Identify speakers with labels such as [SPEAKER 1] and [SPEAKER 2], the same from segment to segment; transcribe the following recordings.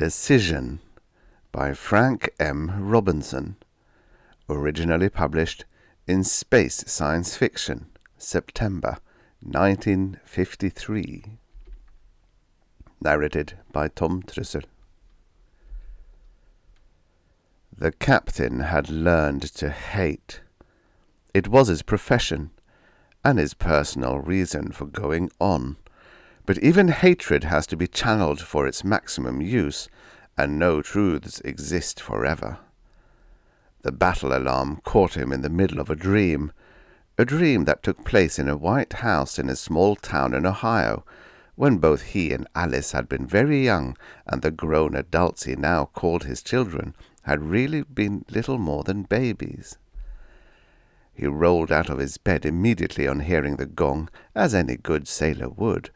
[SPEAKER 1] Decision by Frank M. Robinson, originally published in Space Science Fiction, September 1953. Narrated by Tom Trussel. The captain had learned to hate. It was his profession, and his personal reason for going on. But even hatred has to be channeled for its maximum use, and no truths exist forever. The battle alarm caught him in the middle of a dream that took place in a white house in a small town in Ohio, when both he and Alice had been very young, and the grown adults he now called his children had really been little more than babies. He rolled out of his bed immediately on hearing the gong, as any good sailor would,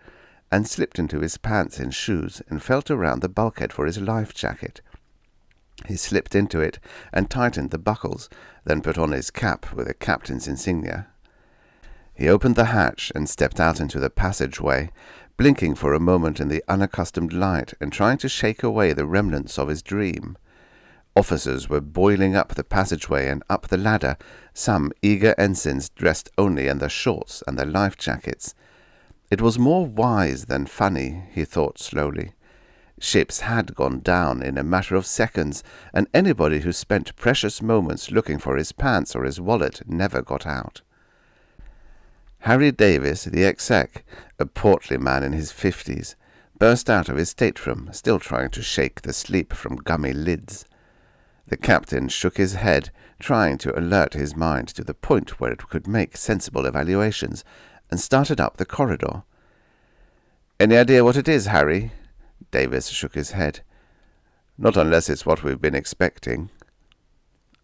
[SPEAKER 1] and slipped into his pants and shoes and felt around the bulkhead for his life jacket. He slipped into it and tightened the buckles, then put on his cap with the captain's insignia. He opened the hatch and stepped out into the passageway, blinking for a moment in the unaccustomed light and trying to shake away the remnants of his dream. Officers were boiling up the passageway and up the ladder, some eager ensigns dressed only in their shorts and their life jackets. It was more wise than funny, he thought slowly. Ships had gone down in a matter of seconds, and anybody who spent precious moments looking for his pants or his wallet never got out. Harry Davis, the exec, a portly man in his 50s, burst out of his stateroom, still trying to shake the sleep from gummy lids. The captain shook his head, trying to alert his mind to the point where it could make sensible evaluations, and started up the corridor. "Any idea what it is, Harry?" Davis shook his head. "Not unless it's what we've been expecting."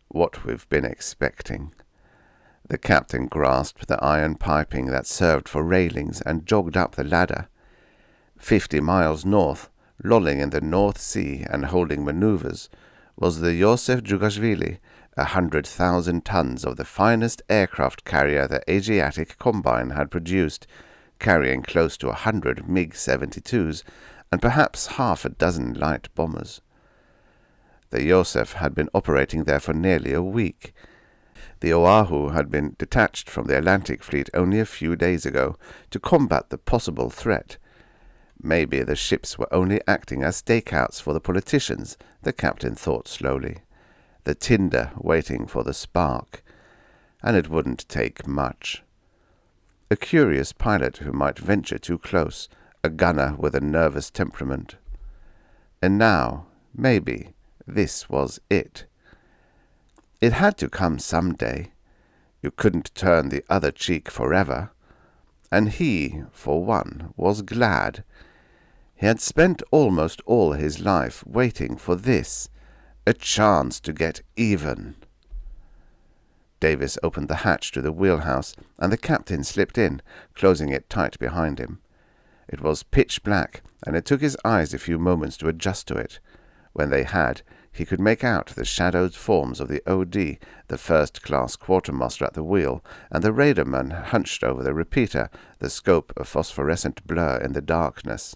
[SPEAKER 1] What we've been expecting. The captain grasped the iron piping that served for railings and jogged up the ladder. 50 miles north, lolling in the North Sea and holding maneuvers, was the Joseph Jugashvili, 100,000 tons of the finest aircraft carrier the Asiatic Combine had produced, carrying close to 100 MiG-72s and perhaps half a dozen light bombers. The Joseph had been operating there for nearly a week. The Oahu had been detached from the Atlantic Fleet only a few days ago to combat the possible threat. Maybe the ships were only acting as stakeouts for the politicians, the captain thought slowly. The tinder waiting for the spark. And it wouldn't take much. A curious pilot who might venture too close, a gunner with a nervous temperament. And now, maybe, this was it. It had to come some day. You couldn't turn the other cheek forever. And he, for one, was glad. He had spent almost all his life waiting for this, a chance to get even. Davis opened the hatch to the wheelhouse, and the captain slipped in, closing it tight behind him. It was pitch black, and it took his eyes a few moments to adjust to it. When they had, he could make out the shadowed forms of the O.D., the first-class quartermaster at the wheel, and the radarman hunched over the repeater, the scope a phosphorescent blur in the darkness.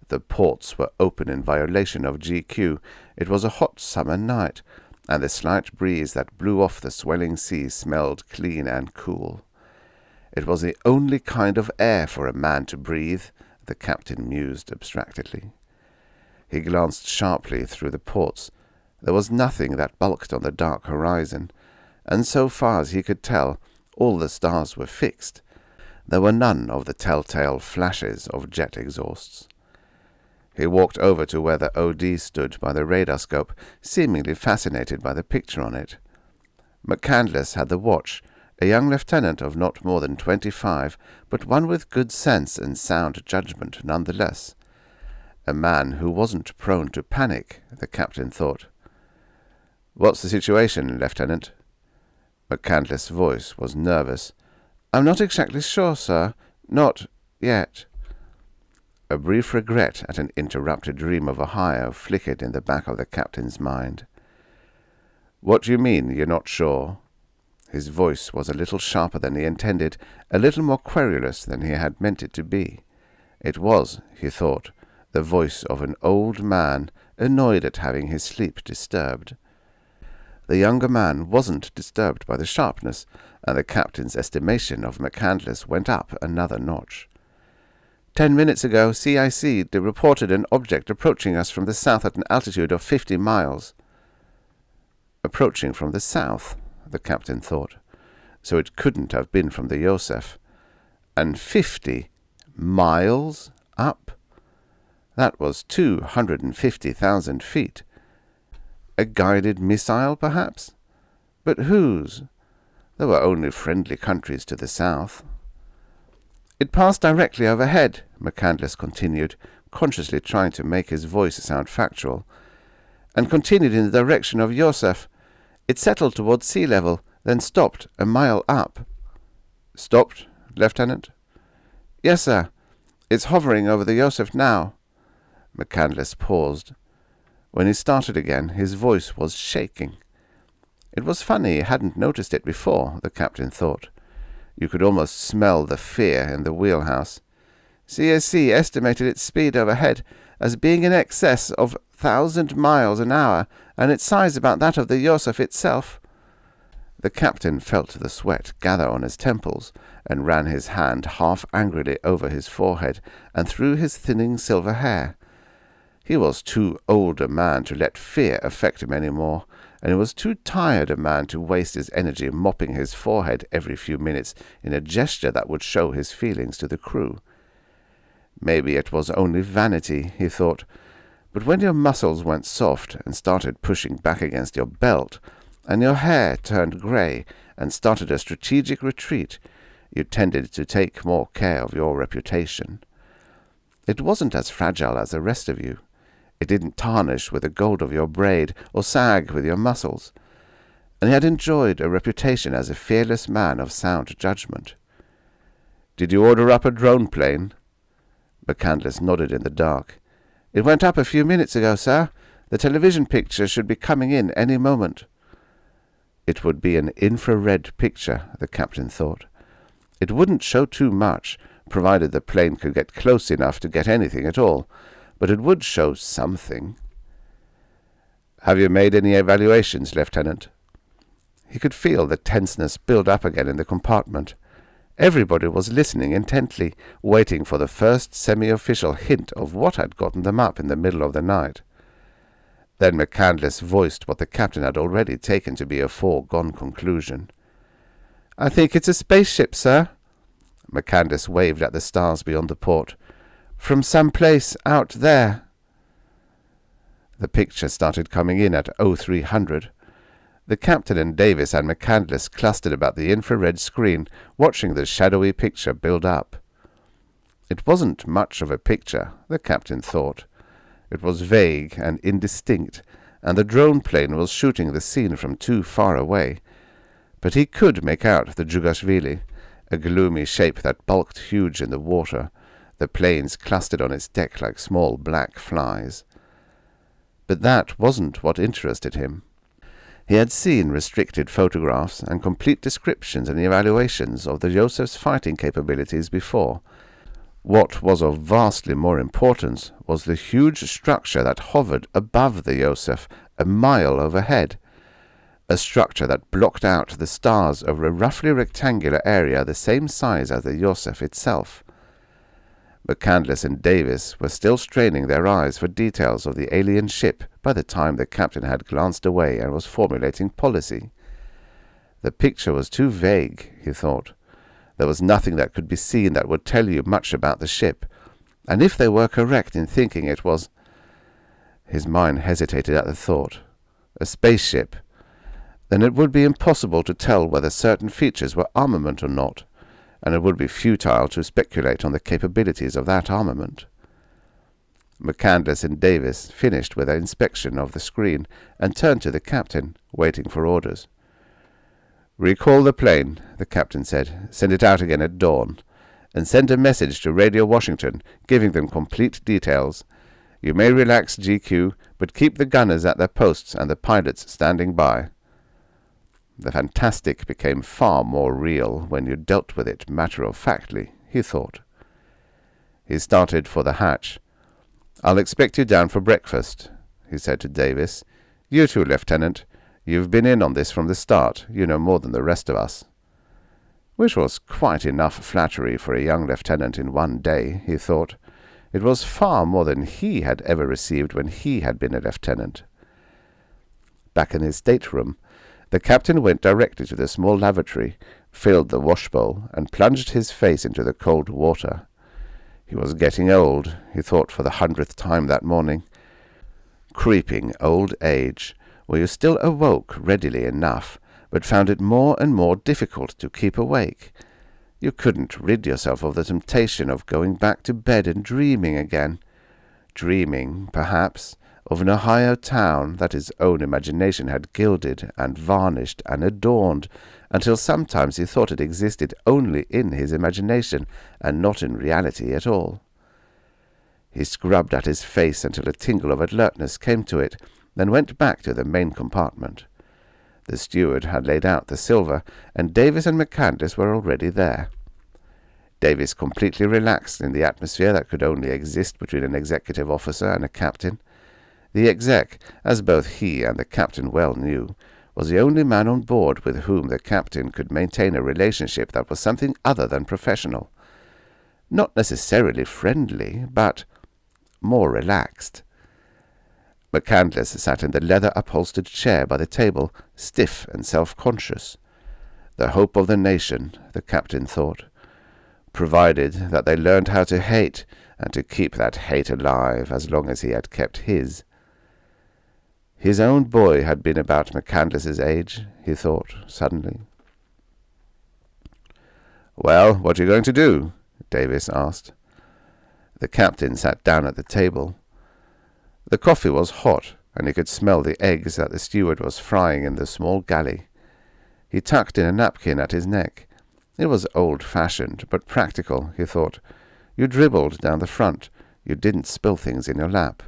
[SPEAKER 1] The ports were open in violation of GQ. It was a hot summer night, and the slight breeze that blew off the swelling sea smelled clean and cool. It was the only kind of air for a man to breathe, the captain mused abstractedly. He glanced sharply through the ports. There was nothing that bulked on the dark horizon, and so far as he could tell, all the stars were fixed. There were none of the telltale flashes of jet exhausts. He walked over to where the O.D. stood by the radar scope, seemingly fascinated by the picture on it. McCandless had the watch, a young lieutenant of not more than 25, but one with good sense and sound judgment nonetheless. A man who wasn't prone to panic, the captain thought. "What's the situation, Lieutenant?" McCandless' voice was nervous. "I'm not exactly sure, sir. Not yet." A brief regret at an interrupted dream of Ohio flickered in the back of the captain's mind. "What do you mean, you're not sure?" His voice was a little sharper than he intended, a little more querulous than he had meant it to be. It was, he thought, the voice of an old man, annoyed at having his sleep disturbed. The younger man wasn't disturbed by the sharpness, and the captain's estimation of McCandless went up another notch. 10 minutes ago, CIC reported an object approaching us from the south at an altitude of 50 miles. Approaching from the south, the captain thought, so it couldn't have been from the Joseph. And 50 miles up? That was 250,000 feet. A guided missile, perhaps? But whose? There were only friendly countries to the south. It passed directly overhead, McCandless continued, consciously trying to make his voice sound factual, and continued in the direction of Joseph. It settled towards sea level, then stopped a mile up. Stopped, Lieutenant? Yes, sir. It's hovering over the Joseph now. McCandless paused. When he started again, his voice was shaking. It was funny he hadn't noticed it before, the captain thought. You could almost smell the fear in the wheelhouse. CAC estimated its speed overhead as being in excess of 1,000 miles an hour, and its size about that of the Joseph itself. The captain felt the sweat gather on his temples, and ran his hand half angrily over his forehead and through his thinning silver hair. He was too old a man to let fear affect him any more, and he was too tired a man to waste his energy mopping his forehead every few minutes in a gesture that would show his feelings to the crew. Maybe it was only vanity, he thought, but when your muscles went soft and started pushing back against your belt, and your hair turned grey and started a strategic retreat, you tended to take more care of your reputation. It wasn't as fragile as the rest of you. It didn't tarnish with the gold of your braid or sag with your muscles, and he had enjoyed a reputation as a fearless man of sound judgment. Did you order up a drone plane? McCandless nodded in the dark. It went up a few minutes ago, sir. The television picture should be coming in any moment. It would be an infrared picture, the captain thought. It wouldn't show too much, provided the plane could get close enough to get anything at all, but it would show something. Have you made any evaluations, Lieutenant? He could feel the tenseness build up again in the compartment. Everybody was listening intently, waiting for the first semi-official hint of what had gotten them up in the middle of the night. Then McCandless voiced what the captain had already taken to be a foregone conclusion. I think it's a spaceship, sir. McCandless waved at the stars beyond the port. From some place out there. The picture started coming in at 0300. The captain and Davis and McCandless clustered about the infrared screen, watching the shadowy picture build up. It wasn't much of a picture, the captain thought. It was vague and indistinct, and the drone plane was shooting the scene from too far away. But he could make out the Jugashvili, a gloomy shape that bulked huge in the water, the planes clustered on its deck like small black flies. But that wasn't what interested him. He had seen restricted photographs and complete descriptions and evaluations of the Joseph's fighting capabilities before. What was of vastly more importance was the huge structure that hovered above the Joseph, a mile overhead, a structure that blocked out the stars over a roughly rectangular area the same size as the Joseph itself. McCandless and Davis were still straining their eyes for details of the alien ship by the time the captain had glanced away and was formulating policy. The picture was too vague, he thought. There was nothing that could be seen that would tell you much about the ship, and if they were correct in thinking it was— His mind hesitated at the thought. A spaceship. Then it would be impossible to tell whether certain features were armament or not, and it would be futile to speculate on the capabilities of that armament. McCandless and Davis finished with their inspection of the screen and turned to the captain, waiting for orders. "Recall the plane," the captain said. "Send it out again at dawn, and send a message to Radio Washington, giving them complete details. You may relax, GQ, but keep the gunners at their posts and the pilots standing by." The fantastic became far more real when you dealt with it matter-of-factly, he thought. He started for the hatch. "I'll expect you down for breakfast," he said to Davis. "You too, Lieutenant. You've been in on this from the start. You know more than the rest of us." Which was quite enough flattery for a young lieutenant in one day, he thought. It was far more than he had ever received when he had been a lieutenant. Back in his stateroom, the captain went directly to the small lavatory, filled the washbowl, and plunged his face into the cold water. He was getting old, he thought for the 100th time that morning. Creeping old age, where you still awoke readily enough, but found it more and more difficult to keep awake. You couldn't rid yourself of the temptation of going back to bed and dreaming again. Dreaming, perhaps, of an Ohio town that his own imagination had gilded and varnished and adorned, until sometimes he thought it existed only in his imagination and not in reality at all. He scrubbed at his face until a tingle of alertness came to it, then went back to the main compartment. The steward had laid out the silver, and Davis and McCandless were already there. Davis completely relaxed in the atmosphere that could only exist between an executive officer and a captain. The exec, as both he and the captain well knew, was the only man on board with whom the captain could maintain a relationship that was something other than professional. Not necessarily friendly, but more relaxed. McCandless sat in the leather-upholstered chair by the table, stiff and self-conscious. The hope of the nation, the captain thought, provided that they learned how to hate, and to keep that hate alive as long as he had kept his. His own boy had been about McCandless's age, he thought, suddenly. "Well, what are you going to do?" Davis asked. The captain sat down at the table. The coffee was hot, and he could smell the eggs that the steward was frying in the small galley. He tucked in a napkin at his neck. It was old-fashioned, but practical, he thought. You dribbled down the front. You didn't spill things in your lap.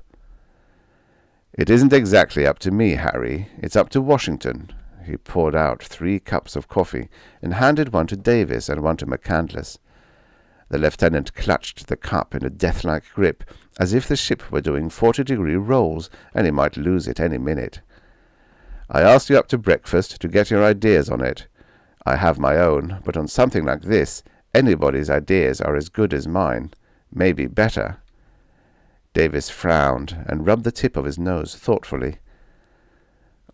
[SPEAKER 1] "It isn't exactly up to me, Harry. It's up to Washington." He poured out 3 cups of coffee and handed one to Davis and one to McCandless. The lieutenant clutched the cup in a death-like grip, as if the ship were doing 40-degree rolls and he might lose it any minute. "I asked you up to breakfast to get your ideas on it. I have my own, but on something like this, anybody's ideas are as good as mine, maybe better." Davis frowned and rubbed the tip of his nose thoughtfully.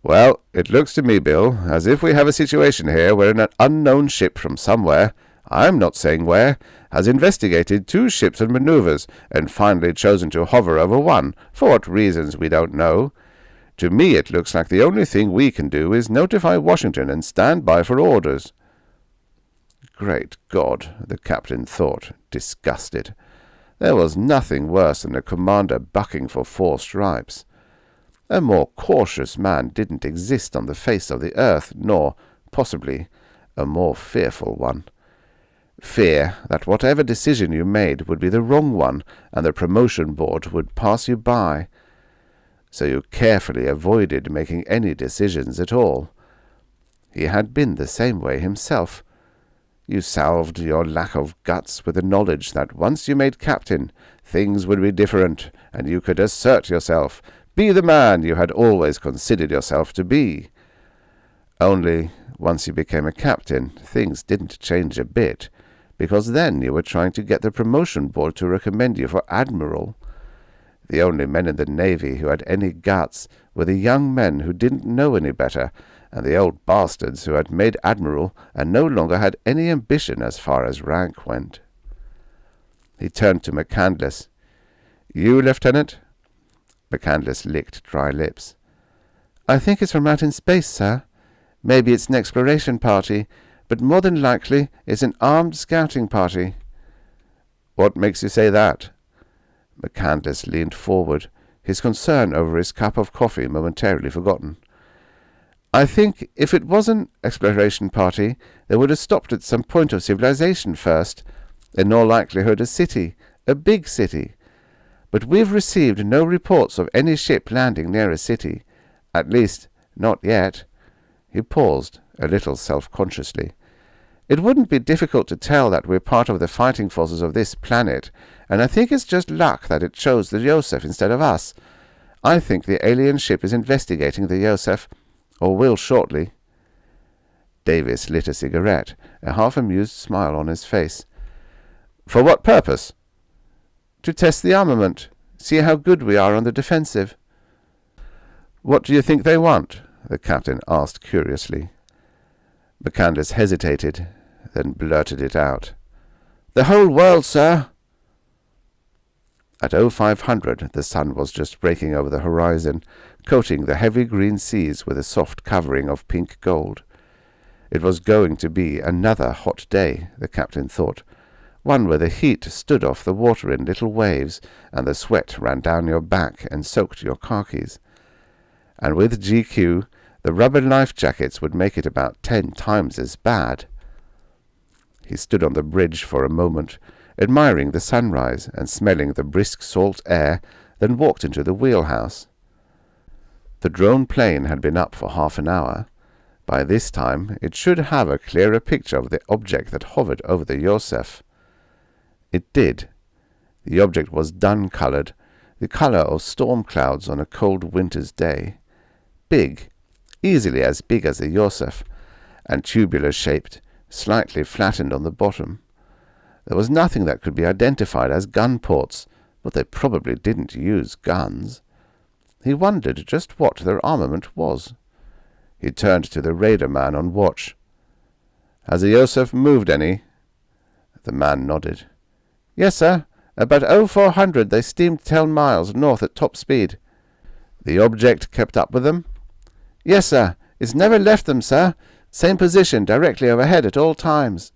[SPEAKER 1] "Well, it looks to me, Bill, as if we have a situation here where an unknown ship from somewhere, I'm not saying where, has investigated 2 ships and maneuvers, and finally chosen to hover over one, for what reasons we don't know. To me it looks like the only thing we can do is notify Washington and stand by for orders." Great God, the captain thought, disgusted. There was nothing worse than a commander bucking for 4 stripes. A more cautious man didn't exist on the face of the earth, nor, possibly, a more fearful one. Fear that whatever decision you made would be the wrong one, and the promotion board would pass you by. So you carefully avoided making any decisions at all. He had been the same way himself. You salved your lack of guts with the knowledge that once you made captain, things would be different, and you could assert yourself, be the man you had always considered yourself to be. Only, once you became a captain, things didn't change a bit, because then you were trying to get the promotion board to recommend you for admiral. The only men in the Navy who had any guts were the young men who didn't know any better, and the old bastards who had made admiral and no longer had any ambition as far as rank went. He turned to McCandless. "You, Lieutenant?" McCandless licked dry lips. "I think it's from out in space, sir. Maybe it's an exploration party, but more than likely it's an armed scouting party." "What makes you say that?" McCandless leaned forward, his concern over his cup of coffee momentarily forgotten. "I think if it was an exploration party, they would have stopped at some point of civilization first. In all likelihood a city, a big city. But we've received no reports of any ship landing near a city. At least, not yet." He paused, a little self-consciously. "It wouldn't be difficult to tell that we're part of the fighting forces of this planet, and I think it's just luck that it chose the Yosef instead of us. I think the alien ship is investigating the Yosef, or will shortly." Davis lit a cigarette, a half-amused smile on his face. "For what purpose?" "To test the armament, see how good we are on the defensive." "What do you think they want?" the captain asked curiously. McCandless hesitated, then blurted it out. "The whole world, sir." At 0500 the sun was just breaking over the horizon, coating the heavy green seas with a soft covering of pink gold. It was going to be another hot day, the captain thought, one where the heat stood off the water in little waves, and the sweat ran down your back and soaked your khakis. And with GQ, the rubber life jackets would make it about 10 times as bad. He stood on the bridge for a moment, admiring the sunrise and smelling the brisk salt air, then walked into the wheelhouse. The drone plane had been up for half an hour. By this time it should have a clearer picture of the object that hovered over the Yosef. It did. The object was dun-coloured, the colour of storm clouds on a cold winter's day. Big, easily as big as the Yosef, and tubular-shaped, slightly flattened on the bottom. There was nothing that could be identified as gun ports, but they probably didn't use guns. He wondered just what their armament was. He turned to the radar man on watch. "Has the Yosef moved any?" The man nodded. "Yes, sir. About 0400 they steamed 10 miles north at top speed." "The object kept up with them?" "Yes, sir. It's never left them, sir. Same position, directly overhead at all times."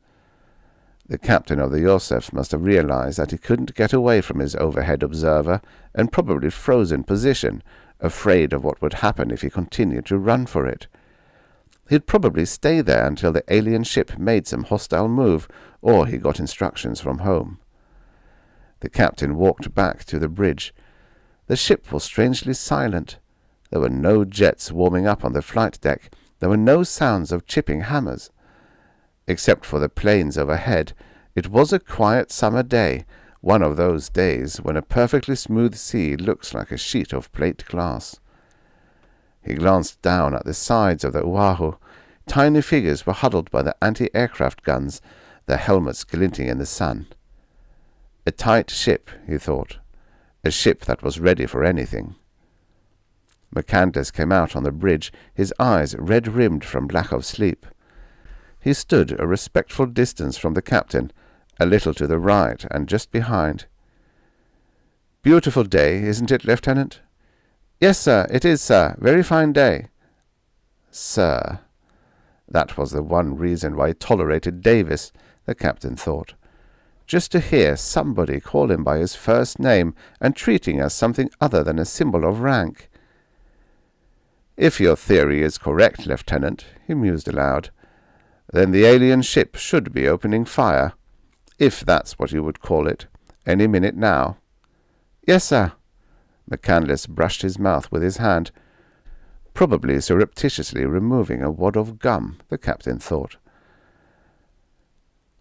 [SPEAKER 1] The captain of the Yosef must have realized that he couldn't get away from his overhead observer, and probably froze in position, afraid of what would happen if he continued to run for it. He'd probably stay there until the alien ship made some hostile move, or he got instructions from home. The captain walked back to the bridge. The ship was strangely silent. There were no jets warming up on the flight deck. There were no sounds of chipping hammers. Except for the planes overhead, it was a quiet summer day, one of those days when a perfectly smooth sea looks like a sheet of plate glass. He glanced down at the sides of the Oahu. Tiny figures were huddled by the anti-aircraft guns, their helmets glinting in the sun. A tight ship, he thought. A ship that was ready for anything. McCandless came out on the bridge, his eyes red-rimmed from lack of sleep. He stood a respectful distance from the captain, a little to the right and just behind. "Beautiful day, isn't it, Lieutenant?" "Yes, sir, it is, sir. Very fine day." "Sir." That was the one reason why he tolerated Davis, the captain thought. Just to hear somebody call him by his first name and treating as something other than a symbol of rank. "If your theory is correct, Lieutenant," he mused aloud, "then the alien ship should be opening fire, if that's what you would call it, any minute now." "Yes, sir." McCandless brushed his mouth with his hand, probably surreptitiously removing a wad of gum, the captain thought.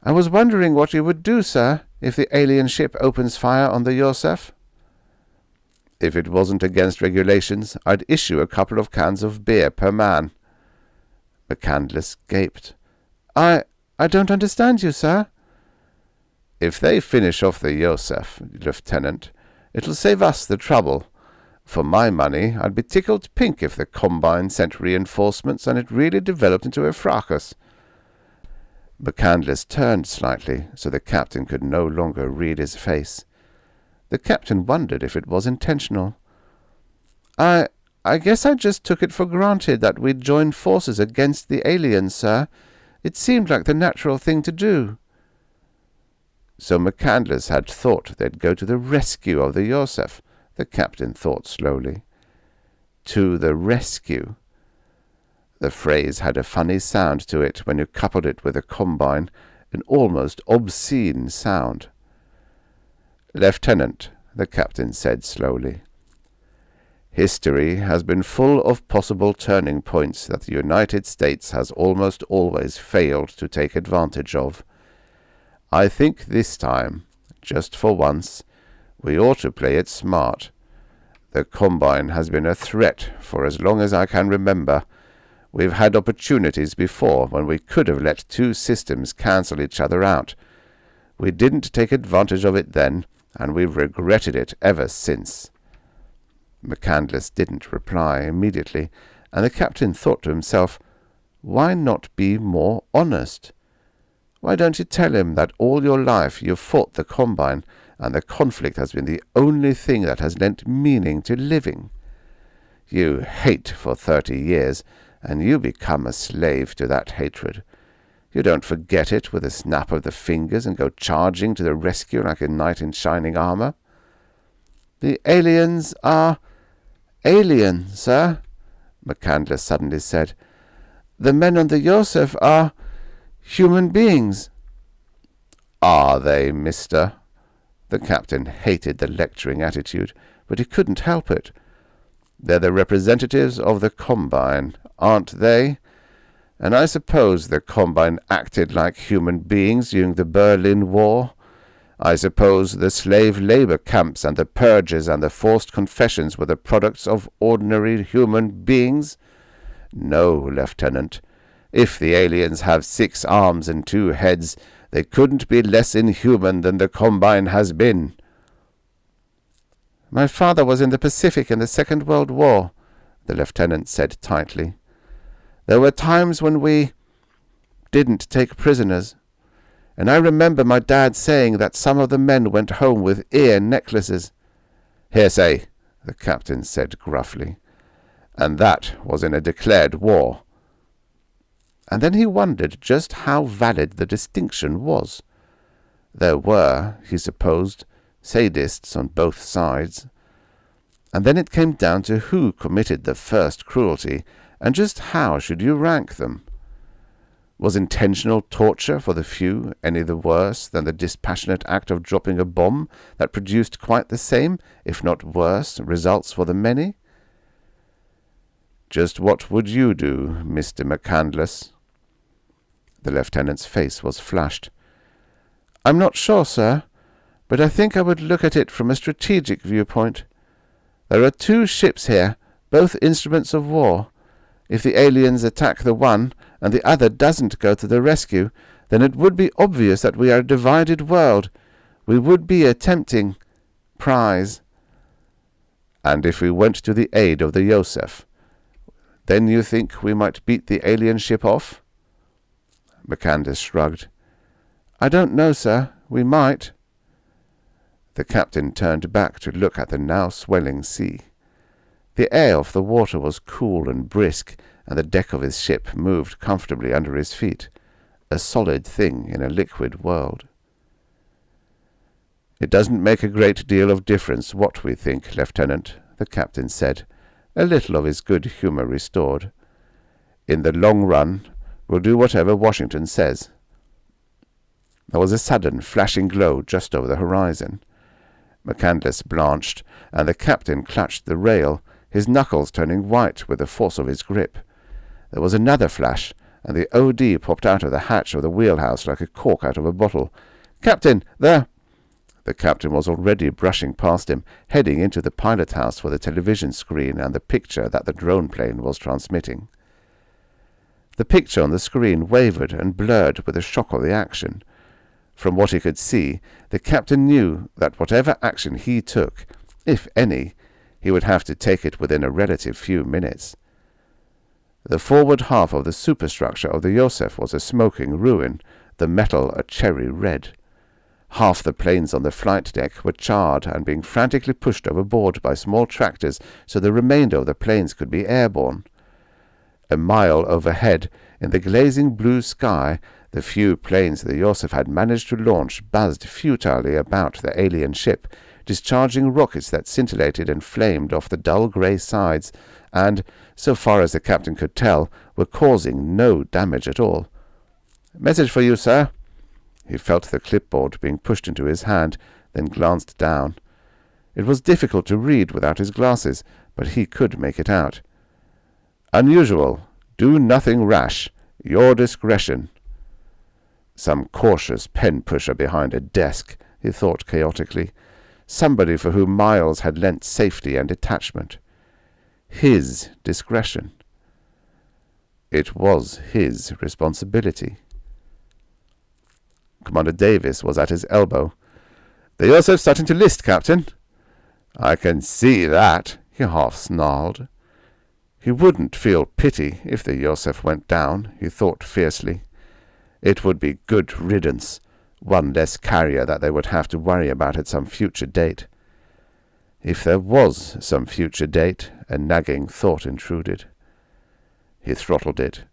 [SPEAKER 1] "I was wondering what you would do, sir, if the alien ship opens fire on the Yosef." "If it wasn't against regulations, I'd issue a couple of cans of beer per man." McCandless gaped. I don't understand you, sir." "If they finish off the Yosef, Lieutenant, it'll save us the trouble. For my money, I'd be tickled pink if the Combine sent reinforcements and it really developed into a fracas." McCandless turned slightly, so the captain could no longer read his face. The captain wondered if it was intentional. I guess I just took it for granted that we'd join forces against the aliens, sir. It seemed like the natural thing to do." So McCandless had thought they'd go to the rescue of the Yosef, the captain thought slowly. To the rescue. The phrase had a funny sound to it when you coupled it with a Combine, an almost obscene sound. "Lieutenant," the captain said slowly, "history has been full of possible turning points that the United States has almost always failed to take advantage of. I think this time, Just for once, we ought to play it smart. The Combine has been a threat for as long as I can remember. We've had opportunities before when we could have let two systems cancel each other out. We didn't take advantage of it then, and we've regretted it ever since." McCandless didn't reply immediately, and the captain thought to himself, why not be more honest? Why don't you tell him that all your life you've fought the Combine, and the conflict has been the only thing that has lent meaning to living? You hate for 30 years, and you become a slave to that hatred. You don't forget it with a snap of the fingers and go charging to the rescue like a knight in shining armor. "The aliens are alien, sir," McCandless suddenly said. "The men on the Yosef are human beings." "Are they, mister?" The captain hated the lecturing attitude, but he couldn't help it. "They're the representatives of the Combine, aren't they? And I suppose the Combine acted like human beings during the Berlin War. I suppose the slave labor camps and the purges and the forced confessions were the products of ordinary human beings? No, Lieutenant. If the aliens have 6 arms and 2 heads, they couldn't be less inhuman than the Combine has been." "My father was in the Pacific in the Second World War," the lieutenant said tightly. "There were times when we didn't take prisoners, and I remember my dad saying that some of the men went home with ear necklaces." "Hearsay," the captain said gruffly. "And that was in a declared war." And then he wondered just how valid the distinction was. There were, he supposed, sadists on both sides. And then it came down to who committed the first cruelty, and just how should you rank them? Was intentional torture for the few any the worse than the dispassionate act of dropping a bomb that produced quite the same, if not worse, results for the many? "Just what would you do, Mr. McCandless?" The lieutenant's face was flushed. "I'm not sure, sir, but I think I would look at it from a strategic viewpoint. There are 2 ships here, both instruments of war. If the aliens attack the one, and the other doesn't go to the rescue, then it would be obvious that we are a divided world. We would be a tempting prize." "And if we went to the aid of the Yosef, then you think we might beat the alien ship off?" McCandless shrugged. "I don't know, sir. We might." The captain turned back to look at the now swelling sea. The air off the water was cool and brisk, and the deck of his ship moved comfortably under his feet, a solid thing in a liquid world. "It doesn't make a great deal of difference what we think, Lieutenant," the captain said, a little of his good humour restored. "In the long run, we'll do whatever Washington says." There was a sudden flashing glow just over the horizon. McCandless blanched, and the captain clutched the rail, his knuckles turning white with the force of his grip. There was another flash, and the OD popped out of the hatch of the wheelhouse like a cork out of a bottle. "Captain, there!" The captain was already brushing past him, heading into the pilot-house for the television screen and the picture that the drone plane was transmitting. The picture on the screen wavered and blurred with the shock of the action. From what he could see, the captain knew that whatever action he took, if any, he would have to take it within a relative few minutes. The forward half of the superstructure of the Yosef was a smoking ruin, the metal a cherry red. Half the planes on the flight deck were charred and being frantically pushed overboard by small tractors so the remainder of the planes could be airborne. A mile overhead, in the glazing blue sky, the few planes the Yosef had managed to launch buzzed futilely about the alien ship, discharging rockets that scintillated and flamed off the dull grey sides, and, so far as the captain could tell, were causing no damage at all. "Message for you, sir." He felt the clipboard being pushed into his hand, then glanced down. It was difficult to read without his glasses, but he could make it out. "Unusual. Do nothing rash. Your discretion." Some cautious pen-pusher behind a desk, he thought chaotically. Somebody for whom Miles had lent safety and detachment. His discretion. It was his responsibility. Commander Davis was at his elbow. "The Yosef's starting to list, Captain." "I can see that," he half snarled. He wouldn't feel pity if the Yosef went down, he thought fiercely. It would be good riddance, one less carrier that they would have to worry about at some future date. If there was some future date, a nagging thought intruded. He throttled it.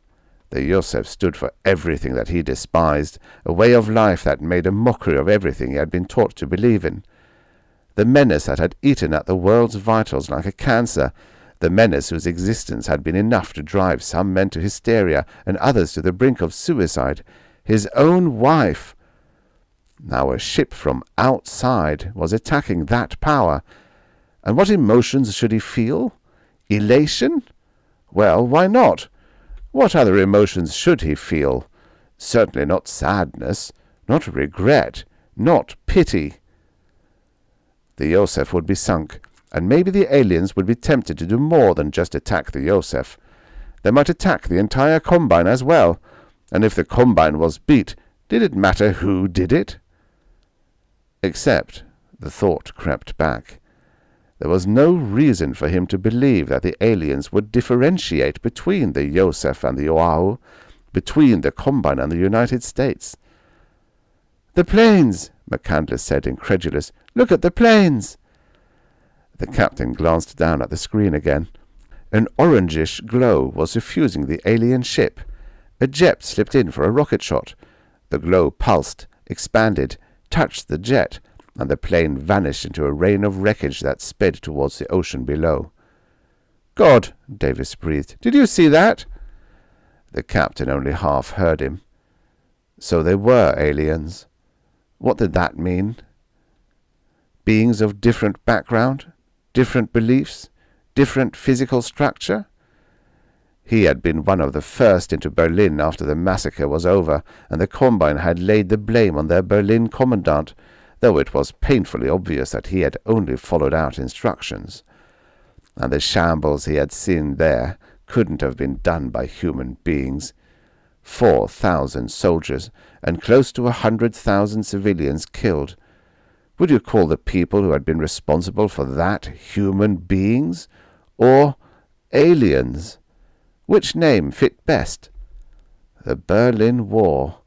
[SPEAKER 1] The Yosef stood for everything that he despised, a way of life that made a mockery of everything he had been taught to believe in. The menace that had eaten at the world's vitals like a cancer, the menace whose existence had been enough to drive some men to hysteria and others to the brink of suicide. His own wife. Now a ship from outside was attacking that power. And what emotions should he feel? Elation? Well, why not? What other emotions should he feel? Certainly not sadness, not regret, not pity. The Yosef would be sunk, and maybe the aliens would be tempted to do more than just attack the Yosef. They might attack the entire Combine as well, and if the Combine was beat, did it matter who did it? Except, the thought crept back, there was no reason for him to believe that the aliens would differentiate between the Yosef and the Oahu, between the Combine and the United States. "The planes!" McCandless said, incredulous. "Look at the planes!" The captain glanced down at the screen again. An orangish glow was suffusing the alien ship. A jet slipped in for a rocket shot. The glow pulsed, expanded, touched the jet, and the plane vanished into a rain of wreckage that sped towards the ocean below. "God!" Davis breathed. "Did you see that?" The captain only half heard him. So they were aliens. What did that mean? Beings of different background, different beliefs, different physical structure? He had been one of the first into Berlin after the massacre was over, and the Combine had laid the blame on their Berlin commandant, though it was painfully obvious that he had only followed out instructions. And the shambles he had seen there couldn't have been done by human beings. 4,000 soldiers and close to 100,000 civilians killed. Would you call the people who had been responsible for that human beings? Or aliens? Which name fit best? The Berlin War.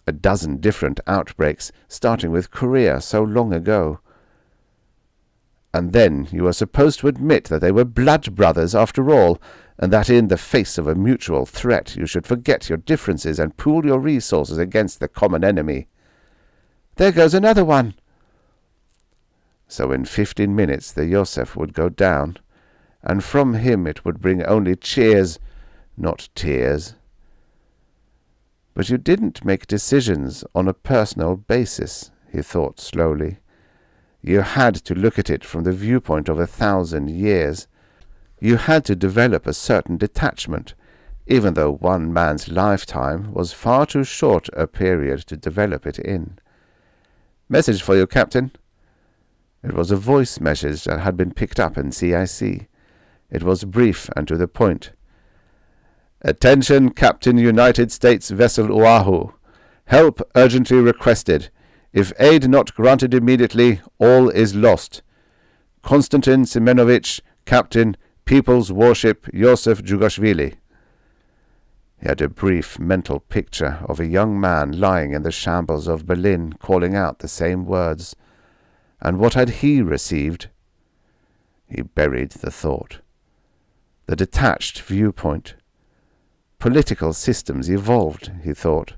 [SPEAKER 1] A dozen different outbreaks, starting with Korea so long ago. And then you were supposed to admit that they were blood brothers after all, and that in the face of a mutual threat you should forget your differences and pool your resources against the common enemy. There goes another one. So in 15 minutes the Yosef would go down, and from him it would bring only cheers, not tears. But you didn't make decisions on a personal basis, he thought slowly. You had to look at it from the viewpoint of 1,000 years. You had to develop a certain detachment, even though one man's lifetime was far too short a period to develop it in. "Message for you, Captain." It was a voice message that had been picked up in CIC. It was brief and to the point. "Attention, Captain United States vessel Oahu. Help urgently requested. If aid not granted immediately, all is lost. Konstantin Semenovich, Captain, People's Warship Yosef Jugashvili." He had a brief mental picture of a young man lying in the shambles of Berlin calling out the same words. And what had he received? He buried the thought. The detached viewpoint. Political systems evolved, he thought.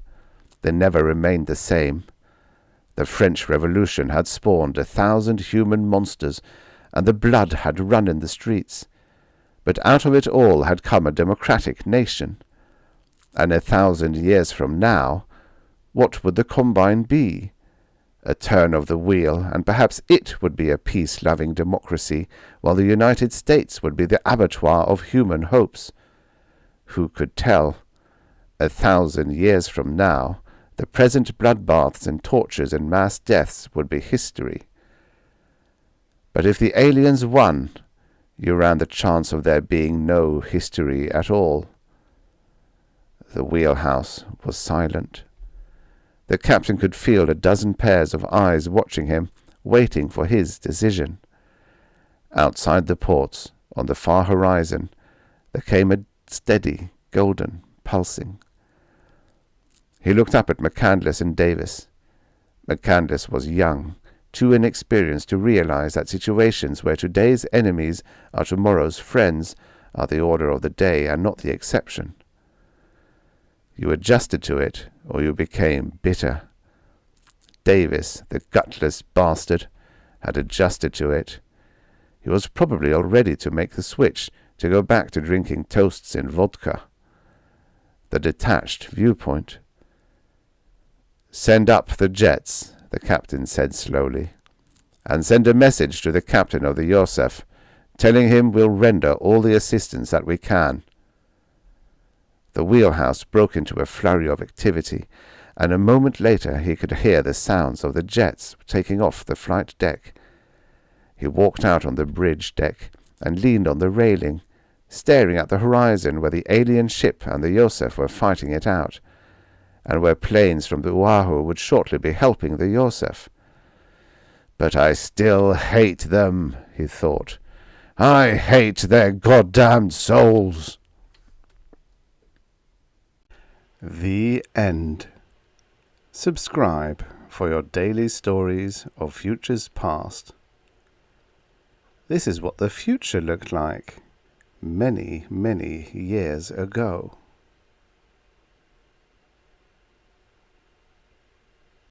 [SPEAKER 1] They never remained the same. The French Revolution had spawned 1,000 human monsters, and the blood had run in the streets. But out of it all had come a democratic nation. And 1,000 years from now, what would the Combine be? A turn of the wheel, and perhaps it would be a peace-loving democracy, while the United States would be the abattoir of human hopes. Who could tell? 1,000 years from now, The present bloodbaths and tortures and mass deaths would be history. But if the aliens won, you ran the chance of there being no history at all. The wheelhouse was silent. The captain could feel a dozen pairs of eyes watching him, waiting for his decision. Outside the ports, on the far horizon, there came a steady, golden pulsing. He looked up at McCandless and Davis. McCandless was young, too inexperienced to realize that situations where today's enemies are tomorrow's friends are the order of the day and not the exception. You adjusted to it, or you became bitter. Davis, the gutless bastard, had adjusted to it. He was probably all ready to make the switch, to go back to drinking toasts in vodka. The detached viewpoint. "Send up the jets," the captain said slowly, "and send a message to the captain of the Yosef, telling him we'll render all the assistance that we can." The wheelhouse broke into a flurry of activity, and a moment later he could hear the sounds of the jets taking off the flight deck. He walked out on the bridge deck and leaned on the railing, staring at the horizon where the alien ship and the Yosef were fighting it out, and where planes from the Oahu would shortly be helping the Yosef. "But I still hate them," he thought. "I hate their goddamned souls." The end. Subscribe for your daily stories of futures past. This is what the future looked like many, many years ago.